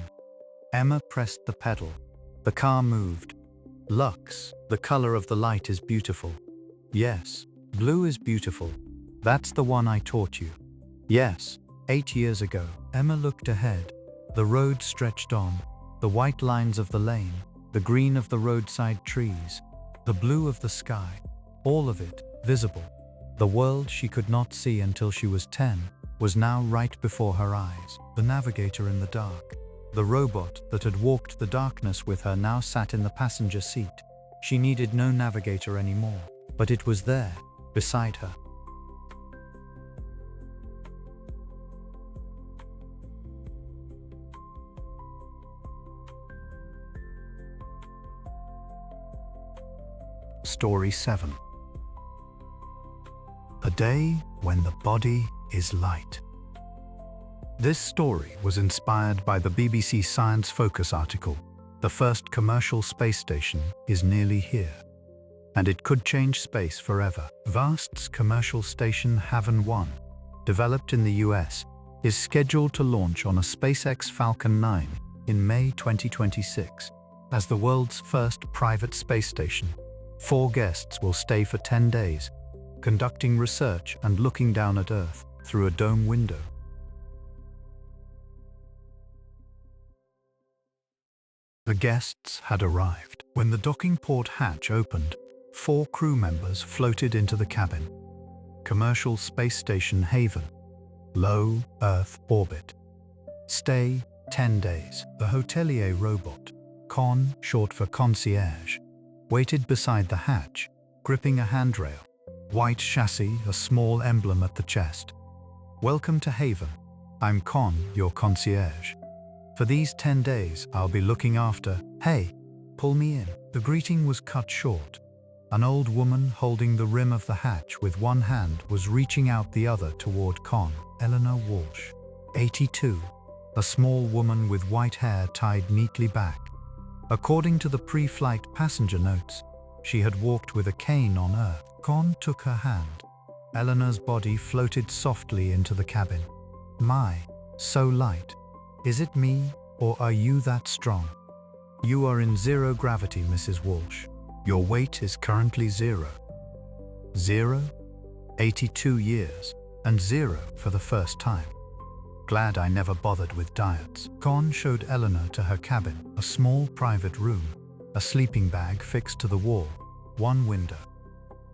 Emma pressed the pedal. The car moved. Lux, the color of the light is beautiful. Yes, blue is beautiful. That's the one I taught you. Yes, 8 years ago. Emma looked ahead. The road stretched on. The white lines of the lane, the green of the roadside trees, the blue of the sky, all of it visible. The world she could not see until she was 10 was now right before her eyes. The navigator in the dark. The robot that had walked the darkness with her now sat in the passenger seat. She needed no navigator anymore, but it was there, beside her. Story 7. A day when the body is light. This story was inspired by the BBC Science Focus article, "The first commercial space station is nearly here, and it could change space forever." Vast's commercial station Haven 1, developed in the US, is scheduled to launch on a SpaceX Falcon 9 in May 2026 as the world's first private space station. 4 guests will stay for 10 days, conducting research and looking down at Earth through a dome window. The guests had arrived. When the docking port hatch opened, 4 crew members floated into the cabin. Commercial Space Station Haven. Low Earth orbit. Stay 10 days. The hotelier robot, Con, short for concierge, waited beside the hatch, gripping a handrail. White chassis, a small emblem at the chest. "Welcome to Haven. I'm Con, your concierge. For these 10 days, I'll be looking after..." "Hey, pull me in." The greeting was cut short. An old woman holding the rim of the hatch with one hand was reaching out the other toward Con. Eleanor Walsh, 82, a small woman with white hair tied neatly back. According to the pre-flight passenger notes, she had walked with a cane on Earth. Con took her hand. Eleanor's body floated softly into the cabin. "My, so light. Is it me, or are you that strong?" "You are in zero gravity, Mrs. Walsh. Your weight is currently 0. 0? 82 years, and 0 for the first time. Glad I never bothered with diets." Con showed Eleanor to her cabin, a small private room, a sleeping bag fixed to the wall, one window.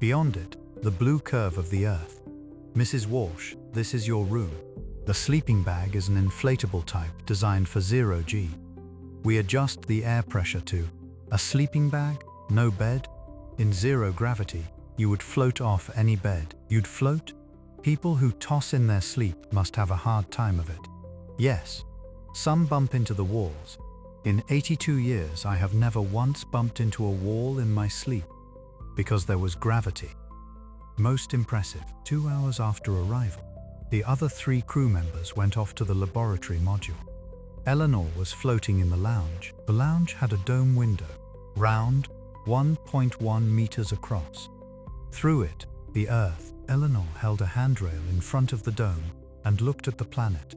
Beyond it, the blue curve of the Earth. "Mrs. Walsh, this is your room. The sleeping bag is an inflatable type designed for 0G. We adjust the air pressure to..." "A sleeping bag? No bed? In 0 gravity, you would float off any bed." "You'd float? People who toss in their sleep must have a hard time of it." "Yes. Some bump into the walls. In 82 years, I have never once bumped into a wall in my sleep, because there was gravity." Most impressive. 2 hours after arrival, the other 3 crew members went off to the laboratory module. Eleanor was floating in the lounge. The lounge had a dome window, round, 1.1 meters across. Through it, the Earth. Eleanor held a handrail in front of the dome and looked at the planet.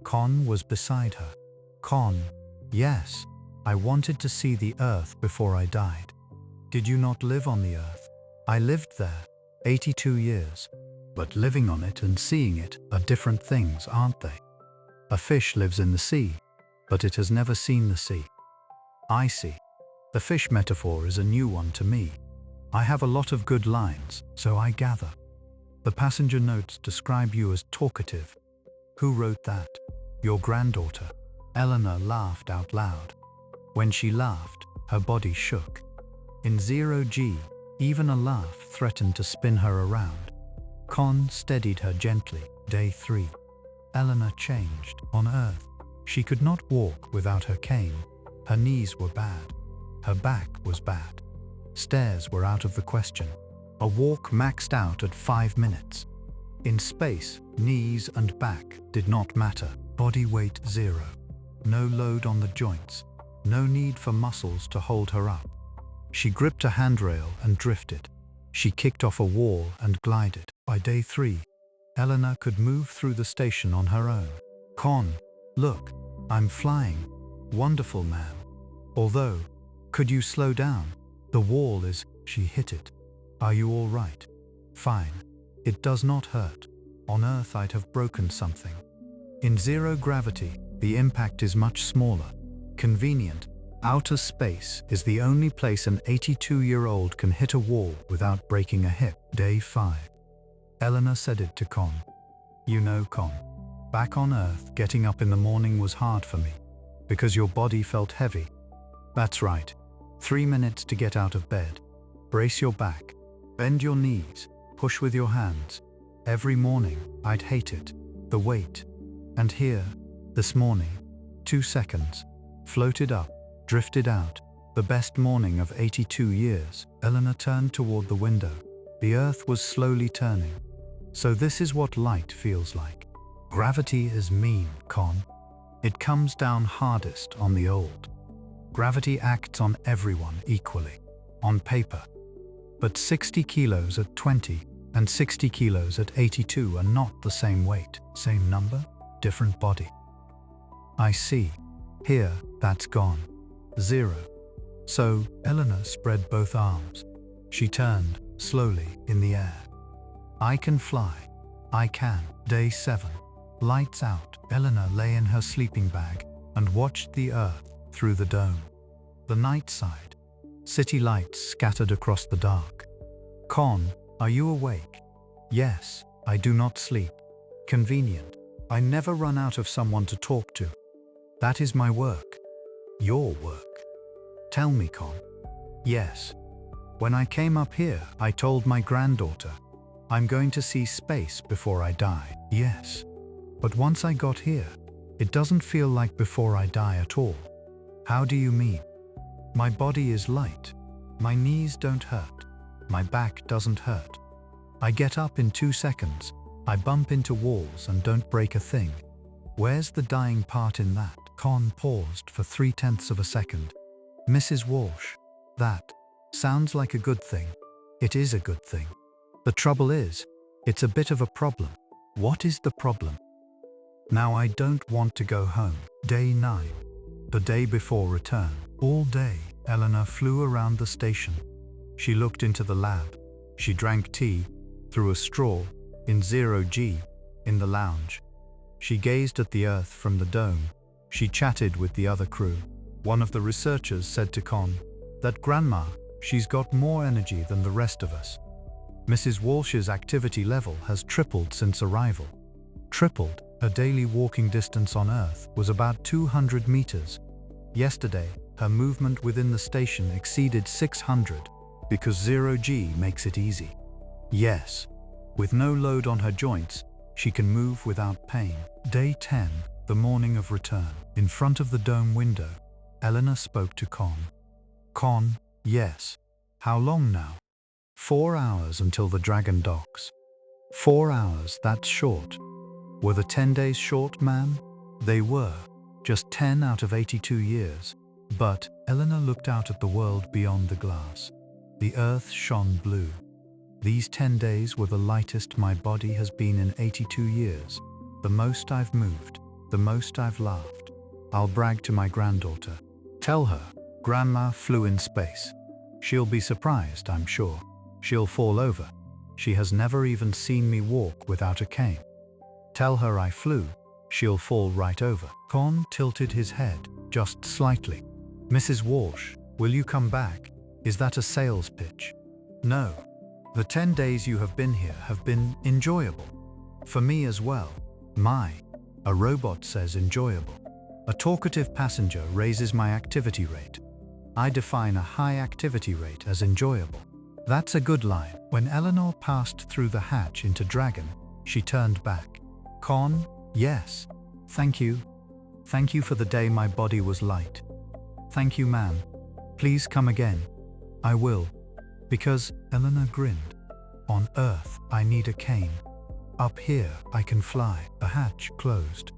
Con was beside her. "Con, yes, I wanted to see the Earth before I died." "Did you not live on the Earth?" "I lived there, 82 years. But living on it and seeing it are different things, aren't they? A fish lives in the sea, but it has never seen the sea." "I see. The fish metaphor is a new one to me. I have a lot of good lines, so I gather. The passenger notes describe you as talkative. Who wrote that?" "Your granddaughter." Eleanor laughed out loud. When she laughed, her body shook. In 0G, even a laugh threatened to spin her around. Con steadied her gently. Day 3. Eleanor changed. On Earth, she could not walk without her cane. Her knees were bad. Her back was bad. Stairs were out of the question. A walk maxed out at 5 minutes. In space, knees and back did not matter. Body weight 0. No load on the joints. No need for muscles to hold her up. She gripped a handrail and drifted. She kicked off a wall and glided. By day 3, Eleanor could move through the station on her own. Con, look, I'm flying. Wonderful, man. Although, could you slow down? The wall is, she hit it. Are you all right? Fine. It does not hurt. On Earth I'd have broken something. In zero gravity, the impact is much smaller. Convenient. Outer space is the only place an 82-year-old can hit a wall without breaking a hip. Day 5. Eleanor said it to Con. You know, Con, back on Earth, getting up in the morning was hard for me, because your body felt heavy. That's right. 3 minutes to get out of bed. Brace your back. Bend your knees. Push with your hands. Every morning, I'd hate it. The weight. And here, this morning, 2 seconds. Floated up, drifted out. The best morning of 82 years. Eleanor turned toward the window. The Earth was slowly turning. So this is what light feels like. Gravity is mean, Con. It comes down hardest on the old. Gravity acts on everyone equally, on paper. But 60 kilos at 20 and 60 kilos at 82 are not the same weight. Same number, different body. I see. Here, that's gone. 0. So, Eleanor spread both arms. She turned, slowly, in the air. I can fly. I can. Day 7. Lights out. Eleanor lay in her sleeping bag and watched the Earth through the dome. The night side. City lights scattered across the dark. Con, are you awake? Yes, I do not sleep. Convenient. I never run out of someone to talk to. That is my work. Your work. Tell me, Con. Yes. When I came up here, I told my granddaughter, I'm going to see space before I die. Yes. But once I got here, it doesn't feel like before I die at all. How do you mean? My body is light. My knees don't hurt. My back doesn't hurt. I get up in 2 seconds. I bump into walls and don't break a thing. Where's the dying part in that? Con paused for 0.3 of a second. Mrs. Walsh, that sounds like a good thing. It is a good thing. The trouble is, it's a bit of a problem. What is the problem? Now I don't want to go home. Day 9. The day before return. All day, Eleanor flew around the station. She looked into the lab. She drank tea, through a straw, in 0G, in the lounge. She gazed at the Earth from the dome. She chatted with the other crew. One of the researchers said to Con, that grandma, she's got more energy than the rest of us. Mrs. Walsh's activity level has tripled since arrival. Tripled. Her daily walking distance on Earth was about 200 meters. Yesterday, her movement within the station exceeded 600, because 0G makes it easy. Yes, with no load on her joints, she can move without pain. Day 10, the morning of return. In front of the dome window, Eleanor spoke to Con. Con, yes. How long now? 4 hours until the Dragon docks. 4 hours, that's short. Were the 10 days short, ma'am? They were. Just 10 out of 82 years. But Eleanor looked out at the world beyond the glass. The Earth shone blue. These 10 days were the lightest my body has been in 82 years. The most I've moved. The most I've laughed. I'll brag to my granddaughter. Tell her, Grandma flew in space. She'll be surprised, I'm sure. She'll fall over. She has never even seen me walk without a cane. Tell her I flew. She'll fall right over. Con tilted his head, just slightly. Mrs. Walsh, will you come back? Is that a sales pitch? No. The 10 days you have been here have been enjoyable. For me as well. A robot says enjoyable. A talkative passenger raises my activity rate. I define a high activity rate as enjoyable. That's a good line. When Eleanor passed through the hatch into Dragon, she turned back. Con, yes. Thank you. Thank you for the day my body was light. Thank you, ma'am. Please come again. I will. Because, Eleanor grinned. On Earth, I need a cane. Up here, I can fly. The hatch closed.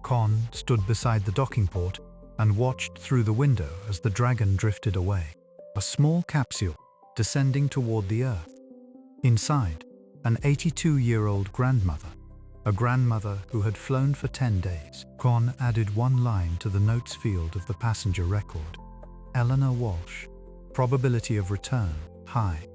Con stood beside the docking port and watched through the window as the dragon drifted away. A small capsule descending toward the Earth. Inside, an 82-year-old grandmother. A grandmother who had flown for 10 days. Con added one line to the notes field of the passenger record. Eleanor Walsh. Probability of return, high.